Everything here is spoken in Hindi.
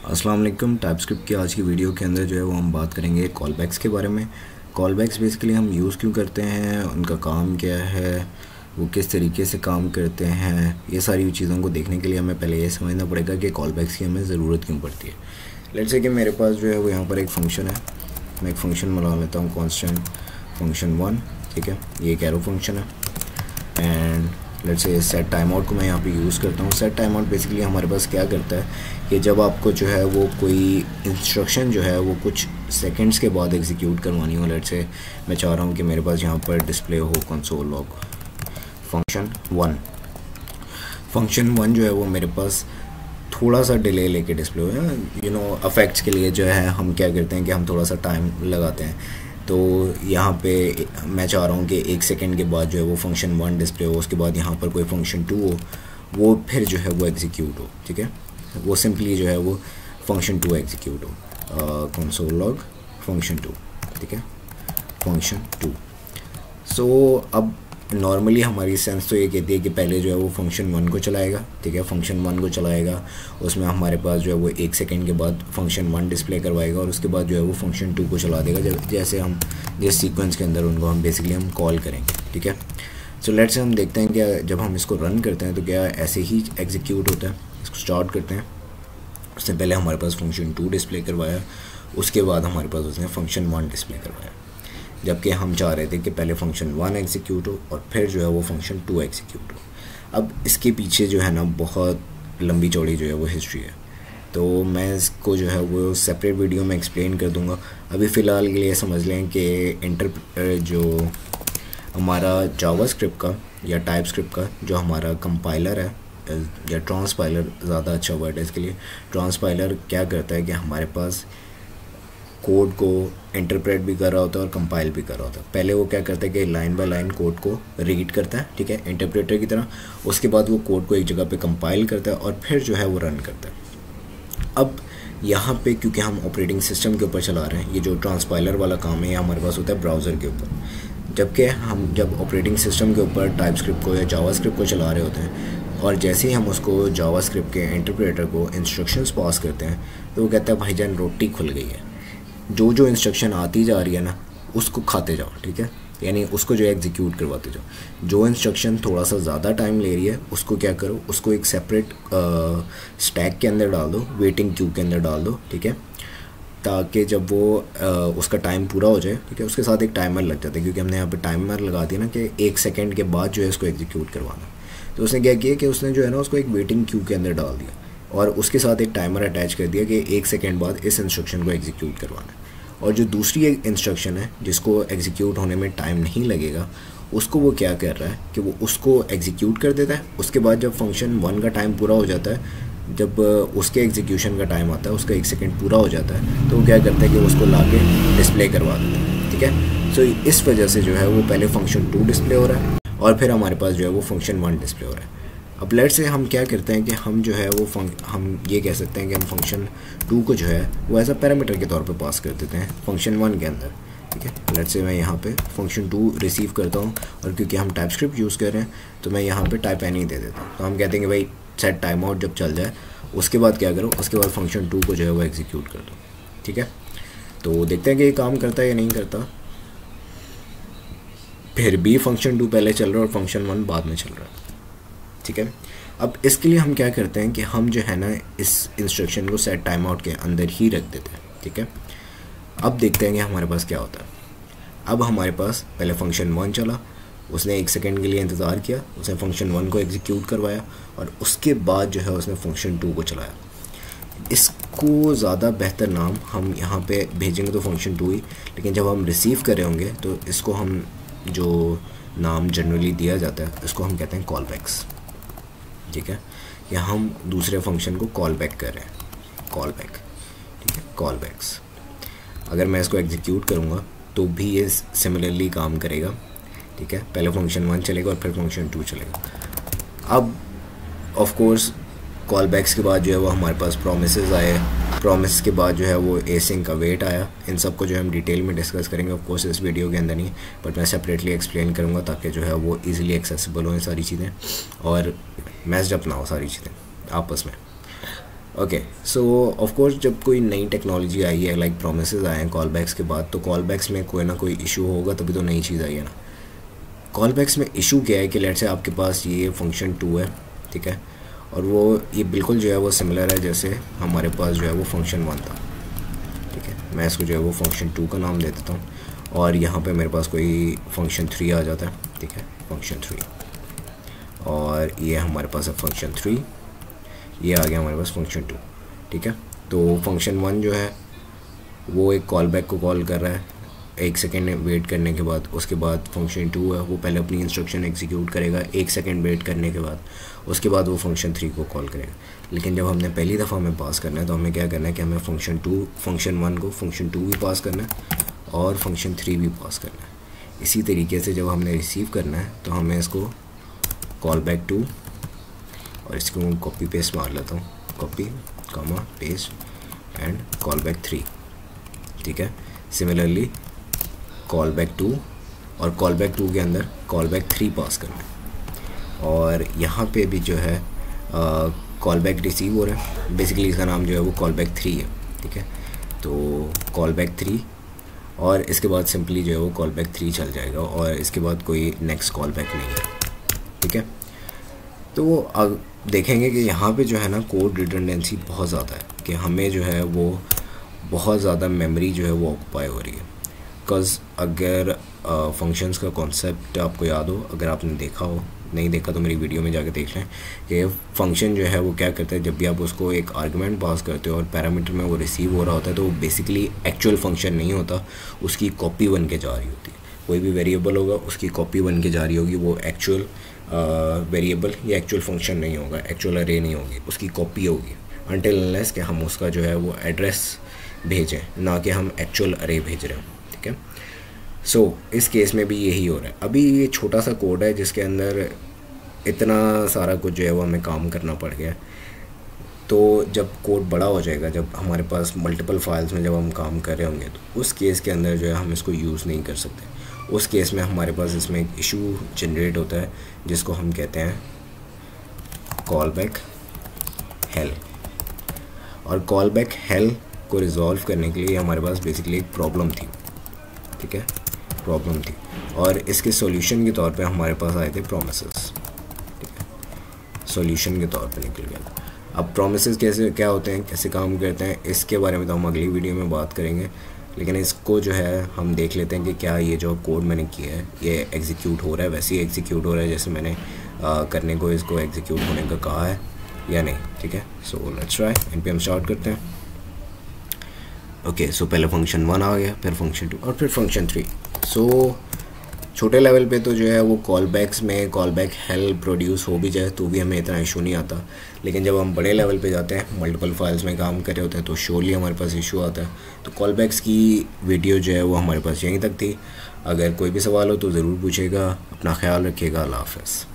अस्सलाम वालेकुम। टाइपस्क्रिप्ट की आज की वीडियो के अंदर जो है वो हम बात करेंगे कॉलबैक्स के बारे में। कॉलबैक्स बेसिकली हम यूज़ क्यों करते हैं, उनका काम क्या है, वो किस तरीके से काम करते हैं, ये सारी चीज़ों को देखने के लिए हमें पहले ये समझना पड़ेगा कि कॉलबैक्स की हमें ज़रूरत क्यों पड़ती है। लेट्स से कि मेरे पास जो है वो यहाँ पर एक फ़ंक्शन है। मैं एक फ़ंक्शन बना लेता हूँ, कॉन्स्टेंट फंक्शन 1, ठीक है। ये एक एरो फंक्शन है and let's say set time out को मैं यहाँ पे यूज़ करता हूँ। सेट टाइम आउट बेसिकली हमारे पास क्या करता है कि जब आपको जो है वो कोई इंस्ट्रक्शन जो है वो कुछ सेकंड्स के बाद एग्जीक्यूट करवानी हो। लेट्स से मैं चाह रहा हूँ कि मेरे पास यहाँ पर डिस्प्ले हो कंसोल लॉग फंक्शन 1। फंक्शन 1 जो है वो मेरे पास थोड़ा सा डिले लेके डिस्प्ले हो। अफेक्ट्स के लिए जो है हम क्या करते हैं कि हम थोड़ा सा टाइम लगाते हैं। तो यहाँ पे मैं चाह रहा हूँ कि 1 सेकंड के बाद जो है वो फंक्शन 1 डिस्प्ले हो, उसके बाद यहाँ पर कोई फंक्शन 2 हो, वो फिर जो है वो एग्जीक्यूट हो, ठीक है। वो सिंपली जो है वो फंक्शन 2 एग्जीक्यूट हो, कंसोल लॉग फंक्शन 2, ठीक है, फंक्शन 2। सो अब नॉर्मली हमारी सेंस तो ये कहती है कि पहले जो है वो फंक्शन 1 को चलाएगा, ठीक है। फंक्शन 1 को चलाएगा, उसमें हमारे पास जो है वो 1 सेकंड के बाद फंक्शन 1 डिस्प्ले करवाएगा और उसके बाद जो है वो फंक्शन 2 को चला देगा, जैसे हम जिस सीक्वेंस के अंदर उनको हम बेसिकली हम कॉल करेंगे, ठीक है। सो लेट्स से हम देखते हैं कि जब हम इसको रन करते हैं तो क्या ऐसे ही एग्जीक्यूट होता है। इसको स्टार्ट करते हैं, उससे पहले हमारे पास फंक्शन 2 डिस्प्ले करवाया, उसके बाद हमारे पास उसने फंक्शन 1 डिस्प्ले करवाया, जबकि हम चाह रहे थे कि पहले फंक्शन 1 एग्जीक्यूट हो और फिर जो है वो फंक्शन 2 एग्जीक्यूट हो। अब इसके पीछे जो है ना बहुत लंबी चौड़ी जो है वो हिस्ट्री है, तो मैं इसको जो है वो सेपरेट वीडियो में एक्सप्लेन कर दूंगा। अभी फ़िलहाल के लिए समझ लें कि जो हमारा जावास्क्रिप्ट का या टाइपस्क्रिप्ट का जो हमारा कंपाइलर है या ट्रांसपाइलर ज़्यादा अच्छा वर्ड है इसके लिए, ट्रांसपाइलर क्या करता है कि हमारे पास कोड को इंटरप्रेट भी कर रहा होता है और कंपाइल भी कर रहा होता है। पहले वो क्या करता है कि लाइन बाय लाइन कोड को रीड करता है, ठीक है, इंटरप्रेटर की तरह। उसके बाद वो कोड को एक जगह पे कंपाइल करता है और फिर जो है वो रन करता है। अब यहाँ पे क्योंकि हम ऑपरेटिंग सिस्टम के ऊपर चला रहे हैं, ये जो ट्रांसपाइलर वाला काम है ये हमारे पास होता है ब्राउज़र के ऊपर। जबकि हम जब ऑपरेटिंग सिस्टम के ऊपर टाइपस्क्रिप्ट को या जावास्क्रिप्ट को चला रहे होते हैं और जैसे ही हम उसको जावास्क्रिप्ट के इंटरप्रेटर को इंस्ट्रक्शंस पास करते हैं तो वो कहता है भाईजान रोटी खुल गई है, जो इंस्ट्रक्शन आती जा रही है ना उसको खाते जाओ, ठीक है, यानी उसको जो एग्जीक्यूट करवाते जाओ। जो इंस्ट्रक्शन थोड़ा सा ज़्यादा टाइम ले रही है उसको क्या करो, उसको एक सेपरेट स्टैक के अंदर डाल दो, वेटिंग क्यू के अंदर डाल दो, ठीक है, ताकि जब वो उसका टाइम पूरा हो जाए, ठीक है, उसके साथ एक टाइमर लग जाता है, क्योंकि हमने यहाँ पे टाइमर लगा दिया ना कि 1 सेकंड के बाद जो है इसको एग्जीक्यूट करवाना। तो उसने क्या किया कि उसने जो है ना उसको एक वेटिंग क्यू के अंदर डाल दिया और उसके साथ एक टाइमर अटैच कर दिया कि 1 सेकंड बाद इस इंस्ट्रक्शन को एग्जीक्यूट करवाना है। और जो दूसरी एक इंस्ट्रक्शन है जिसको एग्जीक्यूट होने में टाइम नहीं लगेगा, उसको वो क्या कर रहा है कि वो उसको एग्जीक्यूट कर देता है। उसके बाद जब फंक्शन 1 का टाइम पूरा हो जाता है, जब उसके एग्जीक्यूशन का टाइम आता है, उसका 1 सेकंड पूरा हो जाता है, तो वो क्या करता है कि उसको ला के डिस्प्ले करवा देता है, ठीक है। सो इस वजह से जो है वो पहले फंक्शन 2 डिस्प्ले हो रहा है और फिर हमारे पास जो है वो फंक्शन 1 डिस्प्ले हो रहा है। अब लेट से हम क्या करते हैं कि हम जो है वो हम ये कह सकते हैं कि हम फंक्शन 2 को जो है वो एज अ पैरामीटर के तौर पे पास कर देते हैं फंक्शन 1 के अंदर, ठीक है। लेट से मैं यहाँ पे फंक्शन 2 रिसीव करता हूँ और क्योंकि हम टाइपस्क्रिप्ट यूज़ कर रहे हैं तो मैं यहाँ पे टाइप एनी दे देता हूँ। तो हम कहते हैं कि भाई सेट टाइम आउट जब चल जाए उसके बाद क्या करो, उसके बाद फंक्शन 2 को जो है वो एग्जीक्यूट कर दो, ठीक है। तो देखते हैं कि ये काम करता है या नहीं करता। फिर भी फंक्शन 2 पहले चल रहा है और फंक्शन 1 बाद में चल रहा है, ठीक है। अब इसके लिए हम क्या करते हैं कि हम जो है ना इस इंस्ट्रक्शन को सेट टाइम आउट के अंदर ही रख देते हैं, ठीक है। अब देखते हैं कि हमारे पास क्या होता है। अब हमारे पास पहले फंक्शन 1 चला, उसने 1 सेकंड के लिए इंतज़ार किया, उसने फंक्शन 1 को एग्जीक्यूट करवाया और उसके बाद जो है उसने फंक्शन 2 को चलाया। इसको ज़्यादा बेहतर नाम हम यहाँ पे भेजेंगे तो फंक्शन 2 ही, लेकिन जब हम रिसीव कर रहे होंगे तो इसको हम जो नाम जनरली दिया जाता है इसको हम कहते हैं कॉलबैक्स, ठीक है। या हम दूसरे फंक्शन को कॉल बैक कर रहे हैं, कॉल बैक, ठीक है, कॉल बैक्स। अगर मैं इसको एग्जीक्यूट करूँगा तो भी ये सिमिलरली काम करेगा, ठीक है। पहले फंक्शन 1 चलेगा और फिर फंक्शन 2 चलेगा। अब ऑफ कोर्स कॉल बैक्स के बाद जो है वो हमारे पास प्रोमिसेस आए, प्रोमिस के बाद जो है वो एसिंग का वेट आया। इन सब को जो है हम डिटेल में डिस्कस करेंगे ऑफ कोर्स इस वीडियो के अंदर नहीं, बट मैं सेपरेटली एक्सप्लेन करूँगा ताकि जो है वो इजीली एक्सेसिबल हो ये सारी चीज़ें और मैच्ड अप ना हो सारी चीज़ें आपस में। ओके, सो ऑफ कोर्स जब कोई नई टेक्नोलॉजी आई है, लाइक प्रोमिसेस आए हैं कॉल बैक्स के बाद, तो कॉल बैक्स में कोई ना कोई इशू होगा तभी तो नई चीज़ आई है ना। कॉल बैक्स में इशू क्या है कि लेट्स से आपके पास ये फंक्शन 2 है, ठीक है, और वो ये बिल्कुल जो है वो सिमिलर है जैसे हमारे पास जो है वो फंक्शन 1 था, ठीक है। मैं इसको जो है वो फंक्शन 2 का नाम दे देता हूँ, और यहाँ पे मेरे पास कोई फंक्शन 3 आ जाता है, ठीक है, फंक्शन 3, और ये हमारे पास है फंक्शन 3, ये आ गया हमारे पास फंक्शन 2, ठीक है। तो फंक्शन 1 जो है वो एक कॉल बैक को कॉल कर रहा है 1 सेकेंड वेट करने के बाद। उसके बाद फंक्शन 2 है वो पहले अपनी इंस्ट्रक्शन एग्जीक्यूट करेगा 1 सेकेंड वेट करने के बाद, उसके बाद वो फंक्शन 3 को कॉल करेगा। लेकिन जब हमने पहली दफ़ा हमें पास करना है तो हमें क्या करना है कि हमें फंक्शन 1 को फंक्शन 2 भी पास करना है और फंक्शन 3 भी पास करना है। इसी तरीके से जब हमने रिसीव करना है तो हमें इसको कॉल बैक 2, और इसको मैं कॉपी पेस्ट मार लेता हूँ, copy comma paste and call back 3, ठीक है। सिमिलरली कॉल बैक 2 और कॉल बैक 2 के अंदर कॉल बैक 3 पास करना है, और यहाँ पे भी जो है कॉल बैक रिसीव हो रहा है, बेसिकली इसका नाम जो है वो कॉल बैक 3 है, ठीक है। तो कॉल बैक 3 और इसके बाद सिंपली जो है वो कॉल बैक 3 चल जाएगा, और इसके बाद कोई नेक्स्ट कॉल बैक नहीं है, ठीक है। तो अब देखेंगे कि यहाँ पे जो है ना कोड रिडंडेंसी बहुत ज़्यादा है, कि हमें जो है वो बहुत ज़्यादा मेमोरी जो है वो ऑक्यूपाई हो रही है। बिकॉज़ अगर फंक्शंस का कॉन्सेप्ट आपको याद हो, अगर आपने देखा हो, नहीं देखा तो मेरी वीडियो में जाके देख लें कि फंक्शन जो है वो क्या करता है, जब भी आप उसको एक आर्गुमेंट पास करते हो और पैरामीटर में वो रिसीव हो रहा होता है तो वो बेसिकली एक्चुअल फंक्शन नहीं होता, उसकी कॉपी बन के जा रही होती है। कोई भी वेरिएबल होगा उसकी कॉपी बन के जा रही होगी, वो एक्चुअल वेरिएबल या एक्चुअल फंक्शन नहीं होगा, एक्चुअल अरे नहीं होगी, उसकी कॉपी होगी, अनटिल अनलेस कि हम उसका जो है वो एड्रेस भेजें, ना कि हम एक्चुअल अरे भेज रहे हैं, ठीक है। सो इस केस में भी यही हो रहा है। अभी ये छोटा सा कोड है जिसके अंदर इतना सारा कुछ जो है वो हमें काम करना पड़ गया, तो जब कोड बड़ा हो जाएगा, जब हमारे पास मल्टीपल फाइल्स में जब हम काम कर रहे होंगे, तो उस केस के अंदर जो है हम इसको यूज़ नहीं कर सकते। उस केस में हमारे पास इसमें एक इशू जनरेट होता है जिसको हम कहते हैं कॉल बैक हेल, और कॉल बैक हेल को रिज़ॉल्व करने के लिए हमारे पास बेसिकली एक प्रॉब्लम थी, ठीक है, प्रॉब्लम थी, और इसके सॉल्यूशन के तौर पे हमारे पास आए थे प्रोमिसेस, ठीक है, सॉल्यूशन के तौर पे निकल गया। अब प्रोमिसेस कैसे क्या होते हैं, कैसे काम करते हैं, इसके बारे में तो हम अगली वीडियो में बात करेंगे, लेकिन इसको जो है हम देख लेते हैं कि क्या ये जो कोड मैंने किया है ये एग्जीक्यूट हो रहा है, वैसे ही एग्जीक्यूट हो रहा है जैसे मैंने करने को इसको एग्जीक्यूट होने का कहा है या नहीं, ठीक है। सो लेट्स ट्राई, इन पे हम स्टार्ट करते हैं। ओके, सो पहले फंक्शन 1 आ गया, फिर फंक्शन 2 और फिर फंक्शन 3। सो छोटे लेवल पे तो जो है वो कॉल बैक्स में कॉल बैक हेल प्रोड्यूस हो भी जाए तो भी हमें इतना इशू नहीं आता, लेकिन जब हम बड़े लेवल पे जाते हैं, मल्टीपल फाइल्स में काम कर रहे होते हैं, तो श्योरली हमारे पास इशू आता है। तो कॉल बैक्स की वीडियो जो है वो हमारे पास यहीं तक थी। अगर कोई भी सवाल हो तो ज़रूर पूछेगा। अपना ख्याल रखिएगा। अल्लाह हाफ़िज़।